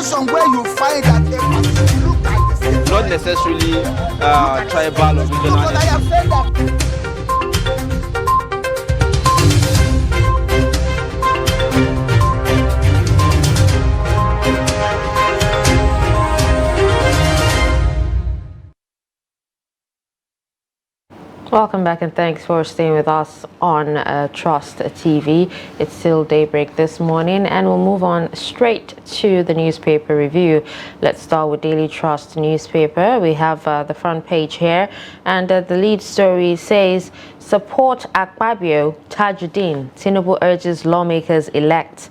depends on where you find that a look at the same. Not necessarily tribal or regional. But I have said that. Welcome back and thanks for staying with us on Trust TV. It's still Daybreak this morning and we'll move on straight to the newspaper review. Let's start with Daily Trust newspaper. We have the front page here and the lead story says, support Akpabio, Tajuddin, Tinubu urges lawmakers elect.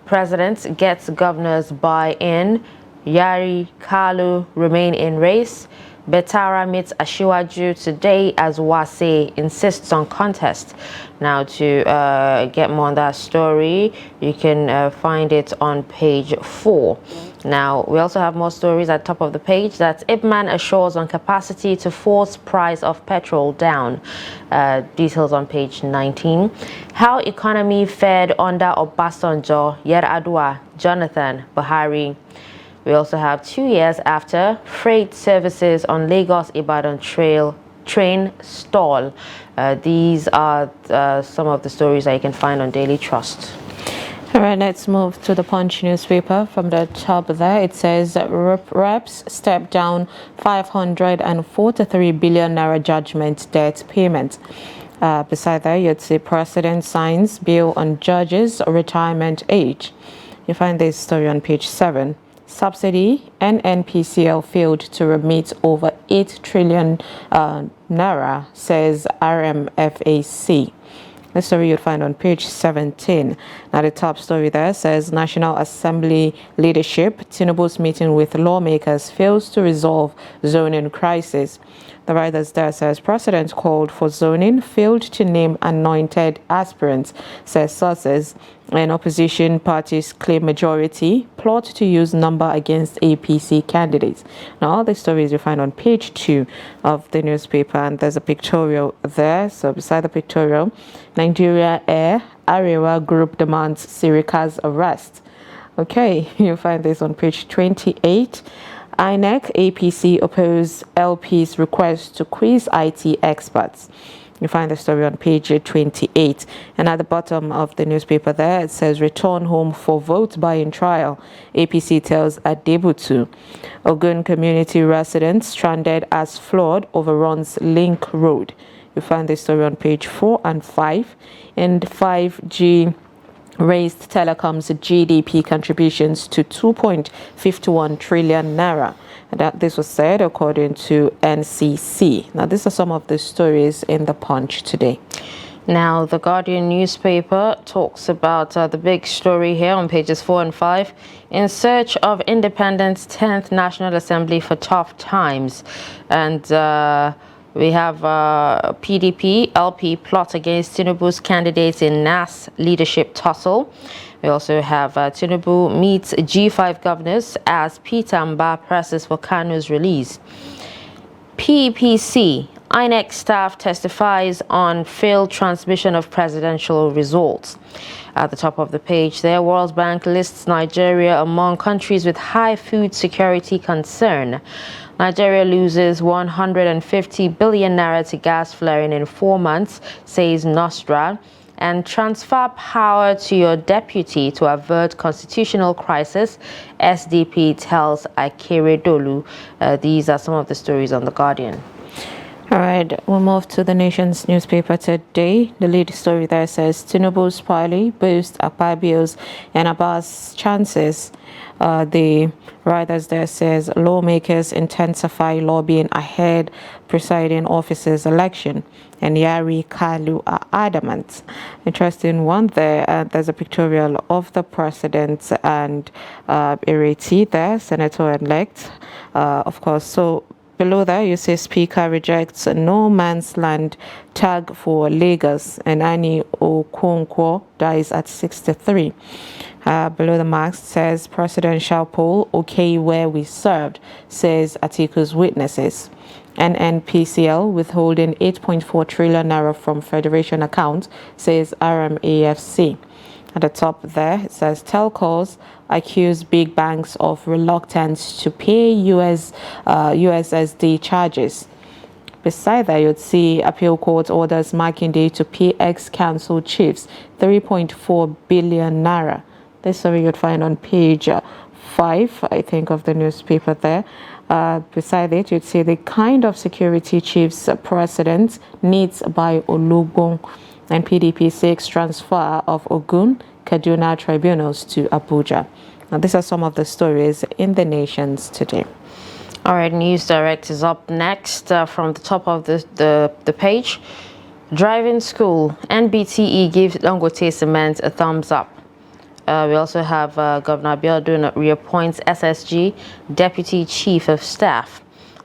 President gets governors buy-in, Yari Kalu remain in race. Betara meets Ashiwaju today as Wase insists on contest. Now, to get more on that story, you can find it on page 4. Now, we also have more stories at the top of the page. That Ipman assures on capacity to force price of petrol down. Details on page 19. How economy fared under Obasanjo, Yar'Adua, Jonathan, Buhari. We also have 2 years after freight services on Lagos-Ibadan train stall. These are some of the stories that you can find on Daily Trust. All right, let's move to the Punch newspaper. From the top there, it says reps step down 543 billion naira judgment debt payment. Beside that, you'd see President signs bill on judges' retirement age. You find this story on page 7. Subsidy, NNPCL failed to remit over 8 trillion naira, says RMFAC. The story you'll find on page 17. Now the top story there says National Assembly leadership, Tinubu's meeting with lawmakers fails to resolve zoning crisis. The writers there says President called for zoning, failed to name anointed aspirants, says sources, and opposition parties claim majority, plot to use number against APC candidates. Now all the stories you find on page 2 of the newspaper, and there's a pictorial there. So beside the pictorial, Nigeria Air Arewa Group demands Sirika's arrest. Okay, you'll find this on page 28. INEC APC oppose LP's request to quiz IT experts. You find the story on page 28. And at the bottom of the newspaper there, it says return home for vote buying trial. APC tells Adebutu. Ogun community residents stranded as flood overruns Link Road. You find this story on page 4 and 5. And 5G raised telecoms GDP contributions to 2.51 trillion naira. And that this was said according to NCC. Now, these are some of the stories in the Punch today. Now, the Guardian newspaper talks about the big story here on pages 4 and 5. In search of independence, 10th National Assembly for tough times. And we have PDP, LP plot against Tinubu's candidates in NAS leadership tussle. We also have Tinubu meets G5 governors as Peter Mba presses for Kanu's release. PEPC, INEC staff testifies on failed transmission of presidential results. At the top of the page there, World Bank lists Nigeria among countries with high food security concern. Nigeria loses 150 billion naira to gas flaring in 4 months, says Nostra. And transfer power to your deputy to avert constitutional crisis, SDP tells Akeredolu. These are some of the stories on The Guardian. All right, we'll move to the Nation's newspaper today. The lead story there says Tinubu's parley boosts Akpabio's and Abbas' chances. The writers there says lawmakers intensify lobbying ahead presiding officer's election, and Yari Kalu are adamant. Interesting one there. There's a pictorial of the president and Ireti there, senator-elect, of course. So below that, you say Speaker rejects no man's land tag for Lagos, and Annie Okonkwo dies at 63. Below the marks says presidential poll, okay where we served, says Atiku's witnesses. NNPCL withholding 8.4 trillion naira from Federation account, says RMAFC. At the top there, it says telcos accuse big banks of reluctance to pay USSD charges. Beside that, you'd see appeal court orders Makinde to pay ex-council chiefs 3.4 billion naira. This story you'd find on page 5, I think, of the newspaper there. Beside it, you'd see the kind of security chiefs precedent needs by Ologbon, and PDP seeks transfer of Ogun, Kaduna tribunals to Abuja. Now, these are some of the stories in the nations today. All right, News Direct is up next from the top of the page. Driving school, NBTE gives Dangote Cement a thumbs up. We also have Governor Abiodun reappoints SSG Deputy Chief of Staff.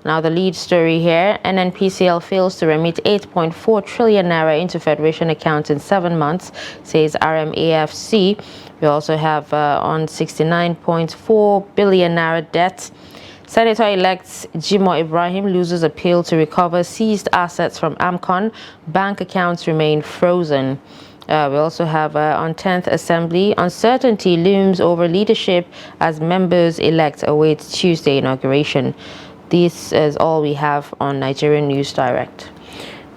Now, the lead story here, NNPCL fails to remit 8.4 trillion naira into Federation accounts in 7 months, says RMAFC. We also have on 69.4 billion naira debt. Senator-elect Jimoh Ibrahim loses appeal to recover seized assets from AMCON. Bank accounts remain frozen. We also have on 10th Assembly, uncertainty looms over leadership as members-elect await Tuesday inauguration. This is all we have on Nigerian News Direct.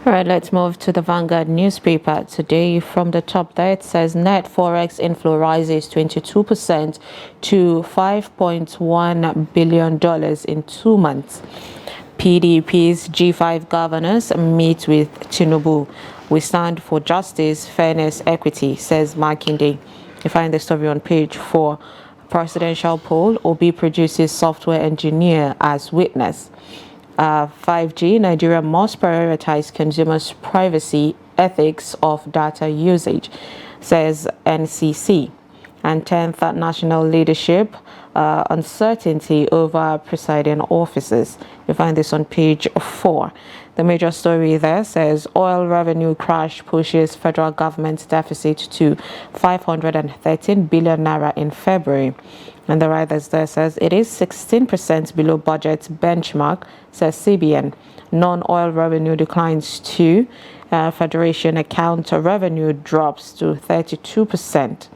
All right, let's move to the Vanguard newspaper today. From the top there, it says net forex inflow rises 22% to $5.1 billion in 2 months. PDP's G5 governors meet with Tinubu. We stand for justice, fairness, equity, says Makinde. You find the story on page 4. Presidential poll, Obi produces software engineer as witness. 5G, Nigeria must prioritize consumers' privacy, ethics of data usage, says NCC. And 10th, national leadership, uncertainty over presiding officers. You find this on page 4. The major story there says oil revenue crash pushes federal government deficit to 513 billion naira in February. And the writers there says it is 16% below budget benchmark, says CBN. Non-oil revenue declines to Federation account revenue drops to 32%.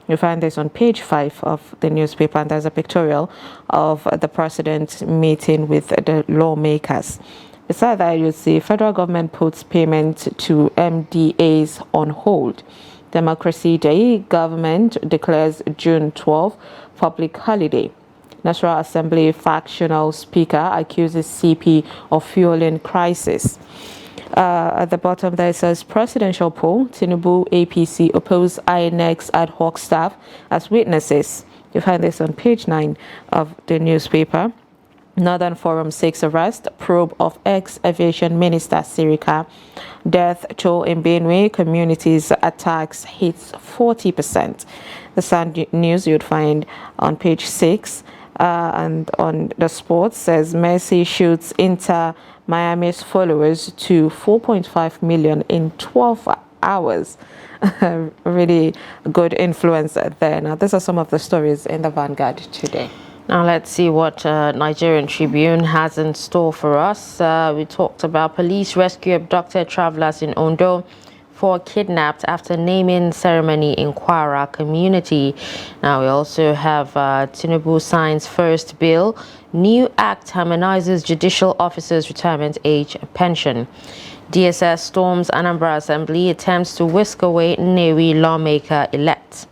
You find this on page 5 of the newspaper, and there's a pictorial of the president meeting with the lawmakers. Beside that, you see federal government puts payment to MDAs on hold. Democracy Day, government declares June 12 public holiday. National Assembly factional speaker accuses CP of fueling crisis. At the bottom there it says presidential poll, Tinubu APC oppose INEX ad hoc staff as witnesses. You find this on page 9 of the newspaper. Northern Forum seeks arrest, probe of ex-aviation minister Sirika. Death toll in Benue communities attacks hits 40%. The Sun News you'd find on page 6. And on the sports says Messi shoots Inter Miami's followers to 4.5 million in 12 hours. Really good influence there. Now, these are some of the stories in the Vanguard today. Now let's see what Nigerian Tribune has in store for us. We talked about police rescue abducted travelers in Ondo, 4 kidnapped after naming ceremony in Kwara community. Now we also have Tinubu signs first bill. New act harmonizes judicial officers' retirement age pension. DSS storms Anambra Assembly, attempts to whisk away Nnewi lawmaker elect.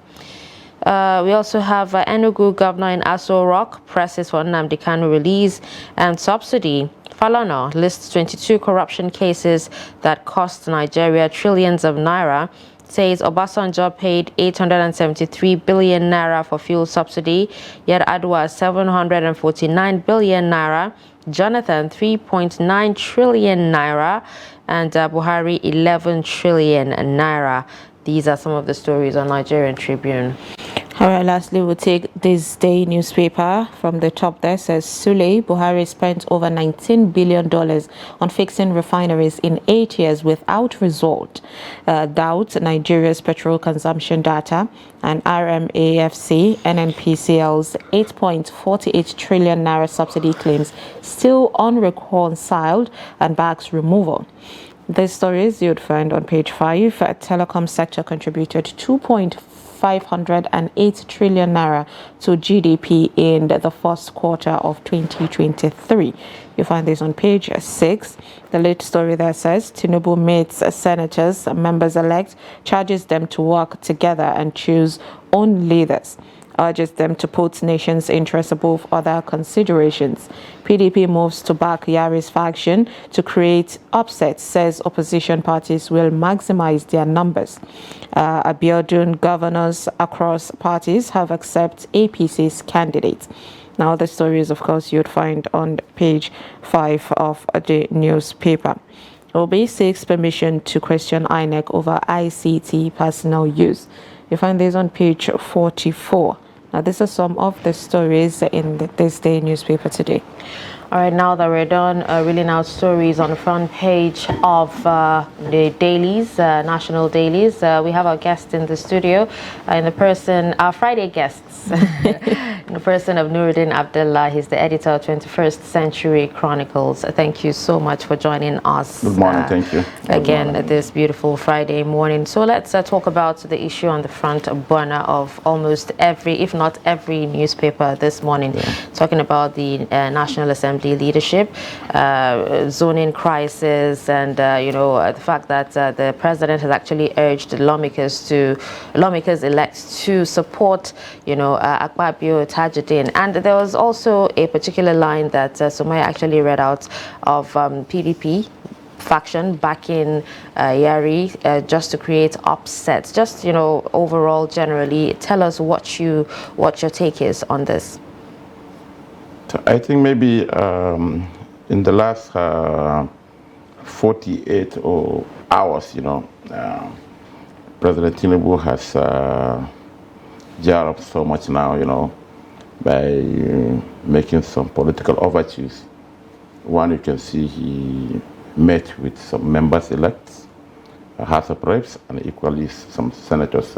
We also have Enugu governor in Aso Rock presses for Nnamdi Kanu release and subsidy. Falana lists 22 corruption cases that cost Nigeria trillions of naira, says Obasanjo paid 873 billion naira for fuel subsidy, yet Adwa 749 billion naira, Jonathan 3.9 trillion naira, and Buhari 11 trillion naira. These are some of the stories on Nigerian Tribune. All right, lastly, we'll take this day newspaper from the top there. Says Sule Buhari spent over $19 billion on fixing refineries in 8 years without result. Doubt Nigeria's petrol consumption data, and RMAFC NNPCL's 8.48 trillion naira subsidy claims still unreconciled and backs removal. These stories you'd find on page 5. Telecom sector contributed 2.5 508 trillion naira to GDP in the first quarter of 2023. You find this on page 6. The lead story there says Tinubu meets senators, members-elect, charges them to work together and choose own leaders, urges them to put nation's interests above other considerations. PDP moves to back Yari's faction to create upsets, says opposition parties will maximize their numbers. Abiodun governors across parties have accepted APC's candidate. Now, the story is, of course, you'd find on page 5 of the newspaper. Obi seeks permission to question INEC over ICT personnel use. You find this on page 44. Now, these are some of the stories in this day newspaper today. All right, now that we're done reading out stories on the front page of the dailies, national dailies, we have our guest in the studio, in the person, our Friday guests, in the person of Nuruddin Abdullah. He's the editor of 21st Century Chronicles. Thank you so much for joining us. Good morning, thank you. Again, this beautiful Friday morning. So let's talk about the issue on the front burner of almost every, if not every newspaper this morning, talking about the National Assembly leadership, zoning crisis, and the fact that the president has actually urged lawmakers elect to support Akpabio Tajuddin. And there was also a particular line that Sumaya actually read out of PDP faction backing Yari just to create upsets. Just overall, generally, tell us what your take is on this. I think maybe in the last 48 hours, President Tinubu has jarred up so much now, by making some political overtures. One, you can see he met with some members-elect, House of Reps, and equally some senators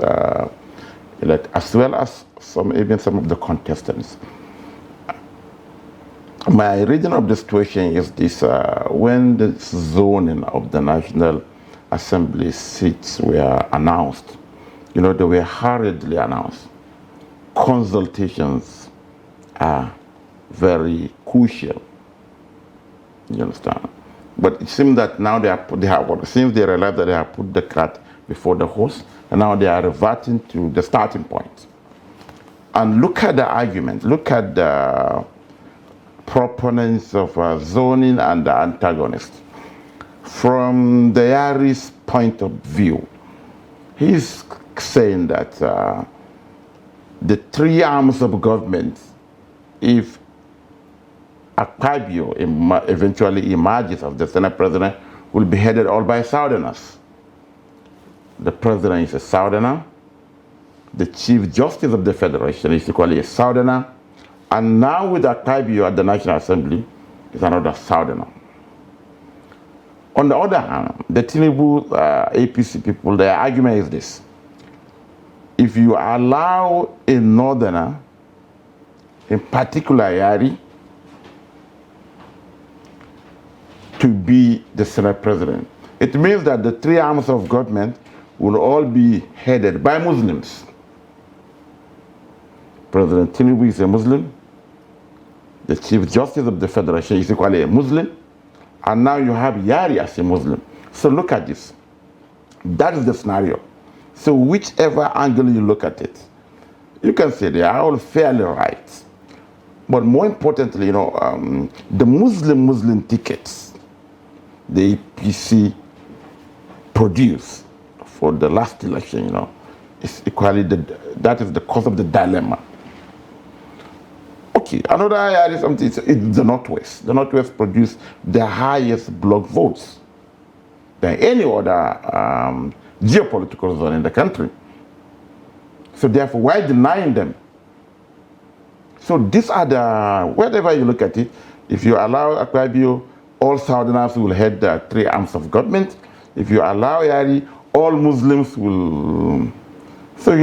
elect, as well as even some of the contestants. My reading of the situation is this: when the zoning of the National Assembly seats were announced, they were hurriedly announced. Consultations are very crucial. You understand? But it seems that now since they realize that they have put the cart before the horse, and now they are reverting to the starting point. And look at the argument. Look at the proponents of zoning and the antagonists. From the Yari's point of view, he's saying that the three arms of government, if Akpabio eventually emerges as the Senate president, will be headed all by Southerners. The president is a Southerner. The Chief Justice of the Federation is equally a Southerner. And now with Akpabio at the National Assembly is another Southerner. On the other hand, the Tinubu APC people, their argument is this: if you allow a Northerner, in particular Yari, to be the Senate president, it means that the three arms of government will all be headed by Muslims. President Tinubu is a Muslim. The Chief Justice of the Federation is equally a Muslim. And now you have Yari as a Muslim. So look at this. That is the scenario. So whichever angle you look at it, you can say they are all fairly right. But more importantly, the Muslim tickets the APC produced for the last election, is equally that is the cause of the dilemma. Okay, another area is something, it's the Northwest. The Northwest produced the highest block votes than any other geopolitical zone in the country. So therefore, why denying them? So these are the, wherever you look at it, if you allow Akpabio, all Southerners will head the three arms of government. If you allow Yari, all Muslims will. So,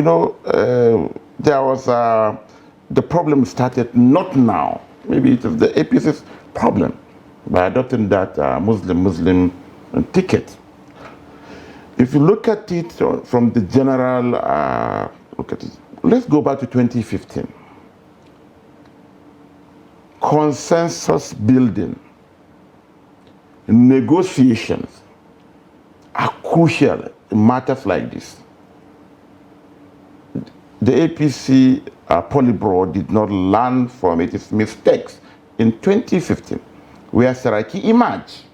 there was the problem started not now. Maybe it is the APC's problem by adopting that Muslim ticket. If you look at it from the general Look at it. Let's go back to 2015. Consensus building, negotiations are crucial in matters like this. The APC Politburo did not learn from its mistakes in 2015, where Saraki emerged.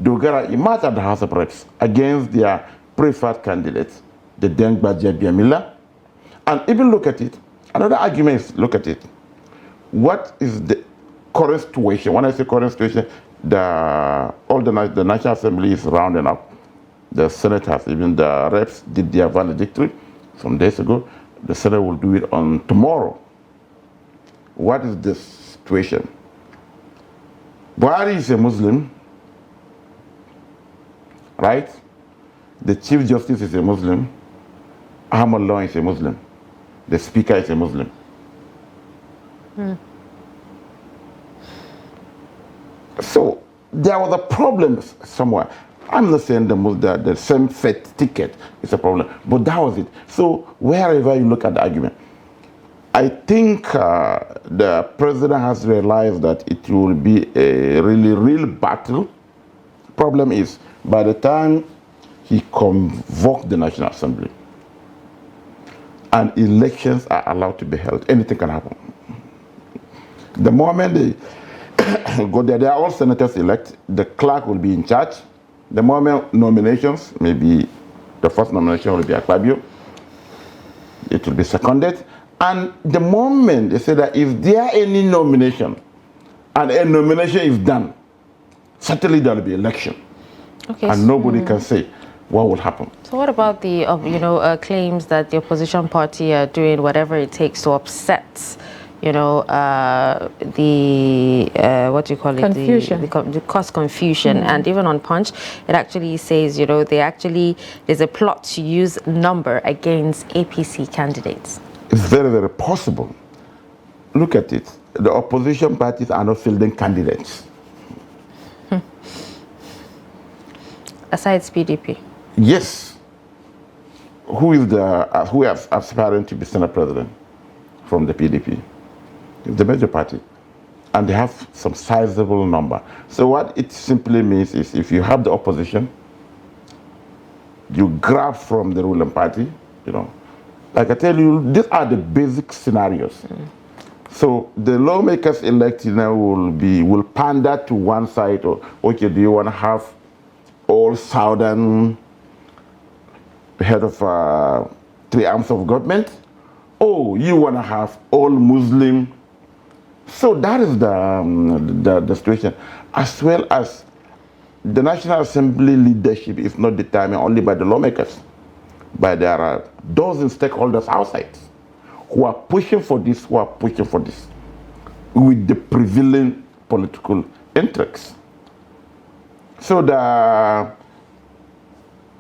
Dogara emerged at the House of Reps against their preferred candidates, the Dengba Jabiamila. And even look at it, another argument is, look at it. What is the current situation? When I say current situation, the National Assembly is rounding up. The Senate has, even the reps did their valedictory some days ago. The Senate will do it on tomorrow. What is the situation? Buhari is a Muslim, right? The Chief Justice is a Muslim. Ahmad Lawan is a Muslim. The Speaker is a Muslim. So there was a problem somewhere. I'm not saying the same fate ticket is a problem, but that was it. So wherever you look at the argument, I think the president has realized that it will be a real battle. Problem is, by the time he convoked the National Assembly and elections are allowed to be held, anything can happen. The moment they go there, they are all senators elect, the clerk will be in charge. The moment nominations, maybe the first nomination will be Akpabio, it will be seconded. And the moment they say that if there are any nomination and a nomination is done, certainly there will be election. Okay, and nobody can say what will happen. So what about the claims that the opposition party are doing whatever it takes to upset what do you call it? Confusion. The cause confusion. And even on Punch, it actually says, there's a plot to use number against APC candidates. It's very, very possible. Look at it. The opposition parties are not fielding candidates. Aside PDP. Yes. Who is aspiring to be Senate President from the PDP? It's the major party. And they have some sizable number. So what it simply means is if you have the opposition, you grab from the ruling party, Like I tell you, these are the basic scenarios. So the lawmakers elected now will pander to one side, or okay, do you want to have all Southern head of 3 arms of government? Oh, you want to have all Muslim? So that is the situation, as well as the National Assembly leadership is not determined only by the lawmakers, but there are dozen stakeholders outside who are pushing for this, with the prevailing political interests. So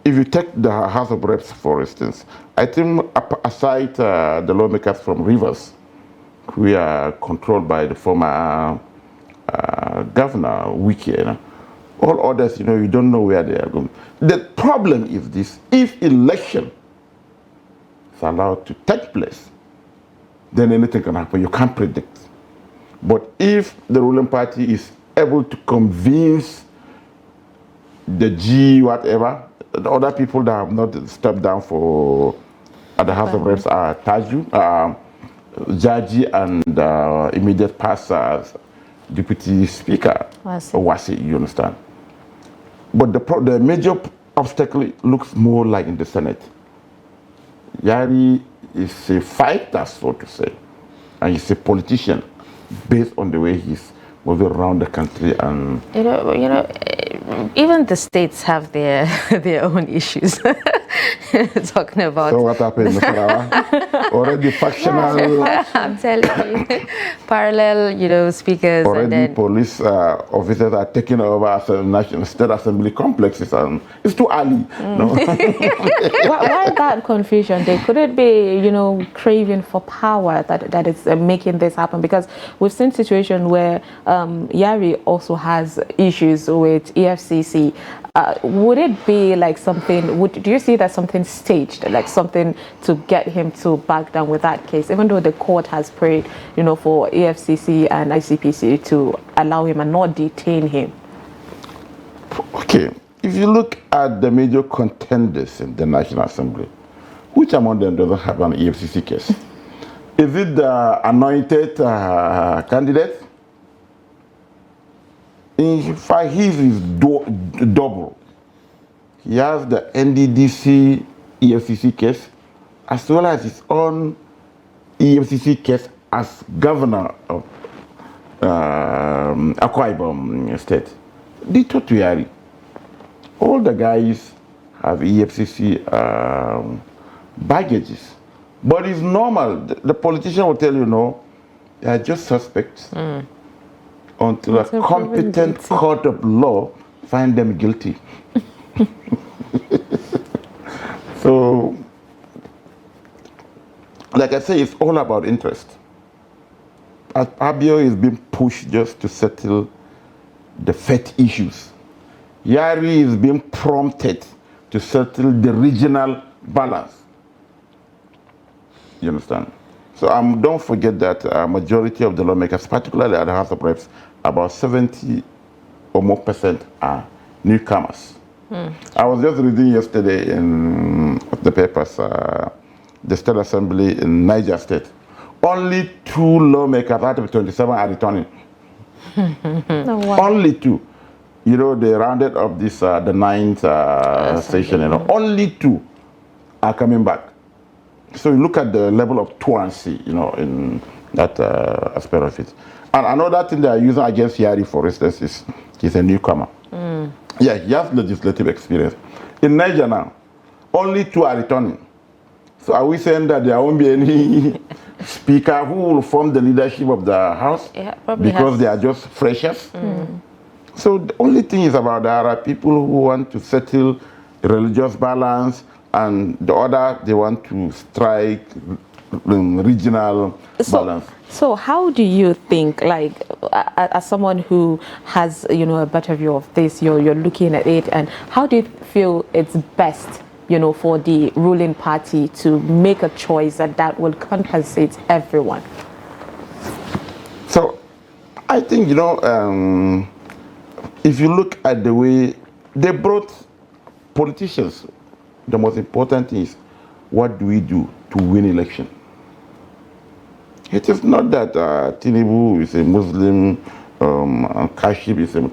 if you take the House of Reps, for instance, I think aside the lawmakers from Rivers, who are controlled by the former governor, Wiki, all others, you don't know where they are going. The problem is this: if election is allowed to take place, then anything can happen. You can't predict. But if the ruling party is able to convince the whatever, the other people that have not stepped down at the House of Reps are Taju, Jaji, and immediate past Deputy Speaker Wasi, you understand? But the major obstacle looks more like in the Senate. Yari is a fighter, so to say, and he's a politician based on the way he's moving around the country. And even the states have their own issues. Talking about. So what happened, Mr. Rawa? Already factional. I'm telling you, parallel, speakers. Already and then police officers are taking over national state assembly complexes, and it's too early. No? Why that confusion? They could it be, craving for power that is making this happen? Because we've seen situations where Yari also has issues with EFCC would it be like something, do you see that something staged, like something to get him to back down with that case, even though the court has prayed, for AFCC and ICPC to allow him and not detain him? Okay, if you look at the major contenders in the National Assembly, which among them doesn't have an EFCC case? Is it the anointed candidate? In fact, his is double. He has the NDDC EFCC case as well as his own EFCC case as governor of Akwa Ibom State. Dito to Yari. All the guys have EFCC baggages. But it's normal. The politician will tell you, no, they are just suspects. Until a competent court of law find them guilty. So, like I say, it's all about interest. Abio is being pushed just to settle the faith issues. Yari is being prompted to settle the regional balance. You understand? So don't forget that a majority of the lawmakers, particularly at the House of Reps, about 70 or more percent are newcomers. I was just reading yesterday in the papers, the State Assembly in Niger State. Only 2 lawmakers out of 27 are returning. Oh, wow. Only 2. They rounded up this the 9th session. Only 2 are coming back. So you look at the level of truancy, in that aspect of it. And another thing they are using against Yari, for instance, is he's a newcomer. Yeah, he has legislative experience. In Niger now, only 2 are returning. So are we saying that there won't be any speaker who will form the leadership of the House? Yeah, probably because they are just freshers? So the only thing is about there are people who want to settle religious balance, and the other, they want to strike regional balance. So how do you think, like, as someone who has, a better view of this, you're looking at it, and how do you feel it's best, for the ruling party to make a choice that will compensate everyone? So I think, if you look at the way they brought politicians, the most important thing is, what do we do to win election? It is not that Tinubu is a Muslim, Kashib is a...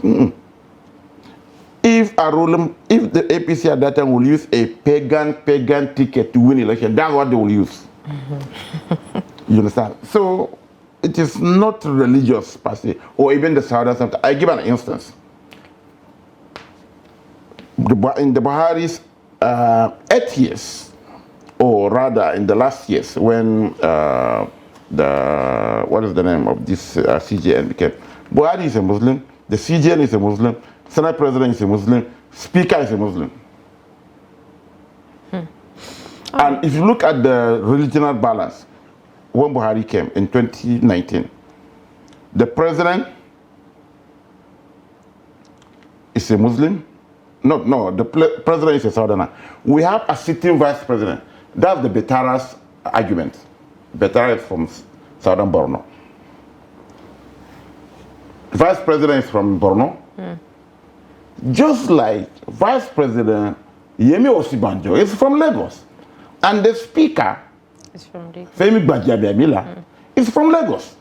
If the APC at that time will use a pagan ticket to win election, that's what they will use. You understand? So it is not religious per se, or even the Southern Center. I give an instance. In the Buhari's 8 years, or rather in the last years, when what is the name of this CJN became? Buhari is a Muslim, the CJN is a Muslim, Senate President is a Muslim, Speaker is a Muslim. And if you look at the regional balance, when Buhari came in 2019, the President is a Muslim. No, the President is a Southerner. We have a sitting Vice President. That's the Betara's argument. Betara is from Southern Borno. Vice President is from Borno. Just like Vice President Yemi Osibanjo is from Lagos. And the Speaker, Femi Gbajabiamila, is from Lagos.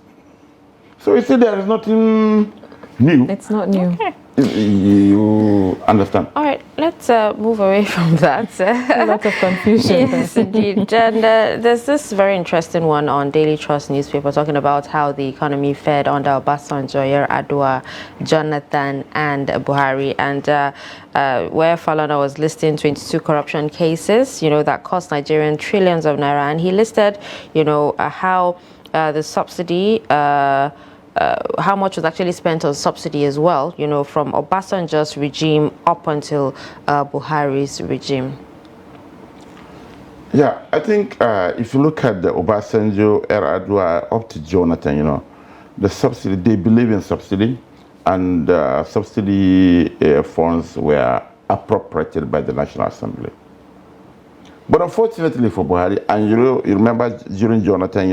So you see there is nothing new. It's not new. Okay. You understand? All right, let's move away from that. A lot of confusion. Yes, indeed. And there's this very interesting one on Daily Trust newspaper talking about how the economy fared under Obasanjo, Yar'Adua, Jonathan, and Buhari. And where Falana was listing 22 corruption cases, that cost Nigerian trillions of naira. And he listed, how the subsidy... how much was actually spent on subsidy as well, from Obasanjo's regime up until Buhari's regime? Yeah, I think if you look at the Obasanjo, Yar'Adua, up to Jonathan, the subsidy, they believe in subsidy, and subsidy funds were appropriated by the National Assembly. But unfortunately for Buhari, and you remember during Jonathan,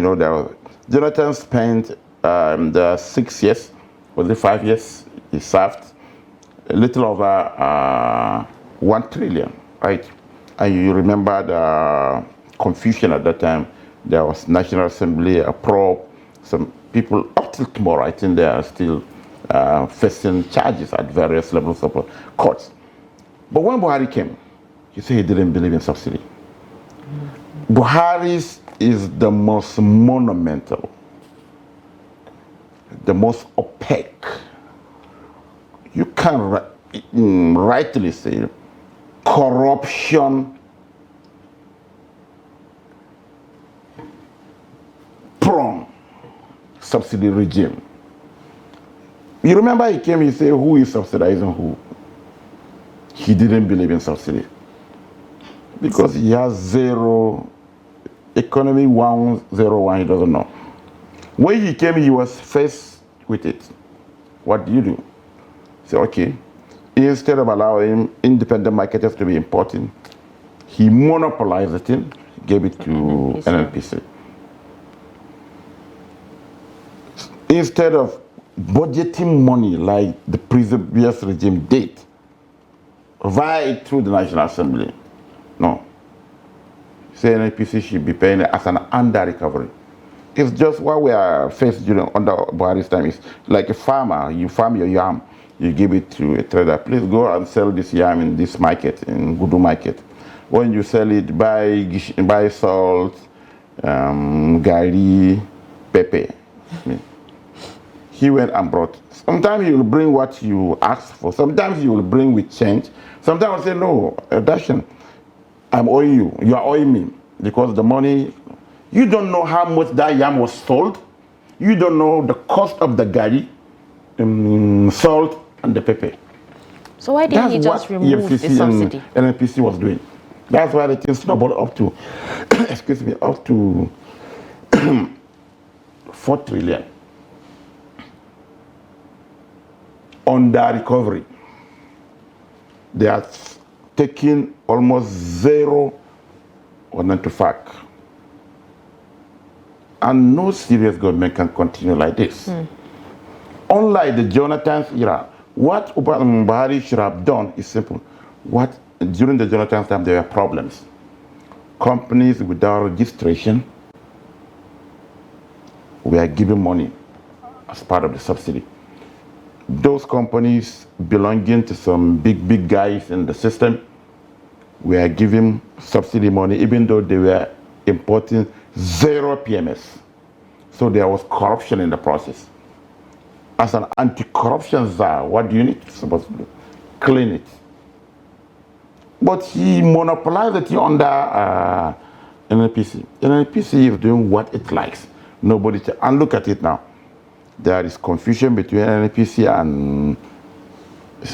Jonathan spent the 6 years, was it 5 years? He served a little over 1 trillion, right? And you remember the confusion at that time. There was National Assembly, a probe, some people up till tomorrow, I think they are still facing charges at various levels of courts. But when Buhari came, he said he didn't believe in subsidy. Buhari's is the most monumental, the most opaque. You can rightly say corruption prone subsidy regime. You remember he came, he said, who is subsidizing who? He didn't believe in subsidy because he has zero, economy 101, he doesn't know. When he came, he was faced with it. What do you do? Say, okay, instead of allowing independent marketers to be importing, he monopolized it, gave it to NNPC. Instead of budgeting money like the previous regime did, via it through the National Assembly, no. Say NNPC should be paying it as an under recovery. It's just what we are faced during under Buhari's time. Is like a farmer, you farm your yam, you give it to a trader. Please go and sell this yam in this market, in Gudu market. When you sell it, buy salt, gari, pepper. He went and brought. Sometimes he will bring what you asked for. Sometimes he will bring with change. Sometimes he'll say, no, Dashan, I'm owing you. You are owing me because the money, you don't know how much that yam was sold. You don't know the cost of the gari, salt, and the pepper. So why didn't he just remove the subsidy? And NNPC was doing. That's why the thing snowballed up to, excuse me, up to 4 trillion. Under recovery, they are taking almost zero on to fact. And no serious government can continue like this. Unlike the Jonathan's era, what Buhari should have done is simple. During the Jonathan's time, there were problems. Companies without registration were given money as part of the subsidy. Those companies belonging to some big guys in the system were given subsidy money, even though they were importing zero PMS. So there was corruption in the process. As an anti-corruption czar, what do you need? Supposed to do? Clean it. But he monopolized it under NNPC. NNPC is doing what it likes. Nobody. And look at it now. There is confusion between NNPC and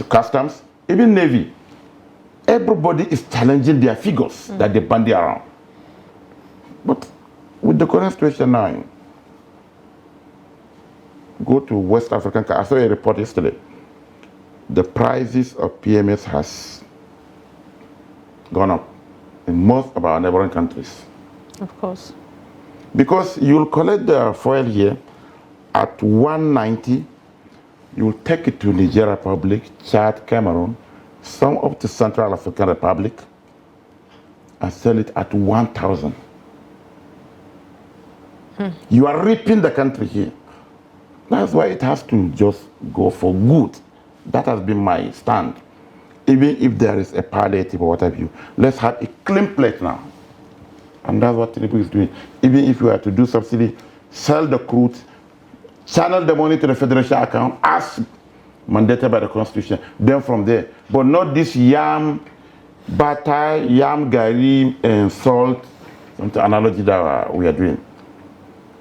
customs, even Navy. Everybody is challenging their figures that they bandy around. But with the current situation now, go to West African, I saw a report yesterday. The prices of PMS has gone up in most of our neighboring countries. Of course. Because you'll collect the fuel here at 190, you will take it to Niger Republic, Chad, Cameroon, some up to Central African Republic, and sell it at 1,000. You are ripping the country here. That's why it has to just go for good. That has been my stand. Even if there is a palliative or what have you, let's have a clean plate now. And that's what Tinubu is doing. Even if you are to do subsidy, sell the crude, channel the money to the federation account as mandated by the constitution. Then from there, but not this yam, butter, yam, gari, and salt, some analogy that we are doing.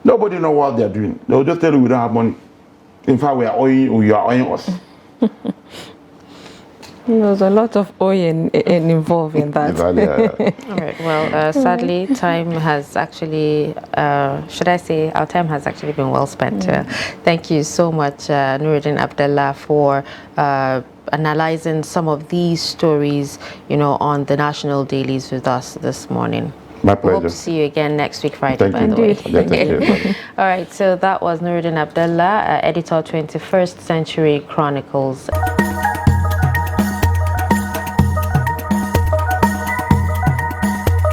Nobody knows what they are doing. They'll just tell you we don't have money. In fact, you are owing us. There's a lot of oil involved in that. Exactly, All right. Well, sadly, time has actually, should I say, our time has actually been well spent. Thank you so much, Nuruddin Abdullah, for analyzing some of these stories, you know, on the national dailies with us this morning. My We pleasure. hope to see you again next week Friday, Thank by you. the way. Yeah, thank you. All right, so that was Nuruddin Abdullah, editor, 21st Century Chronicles.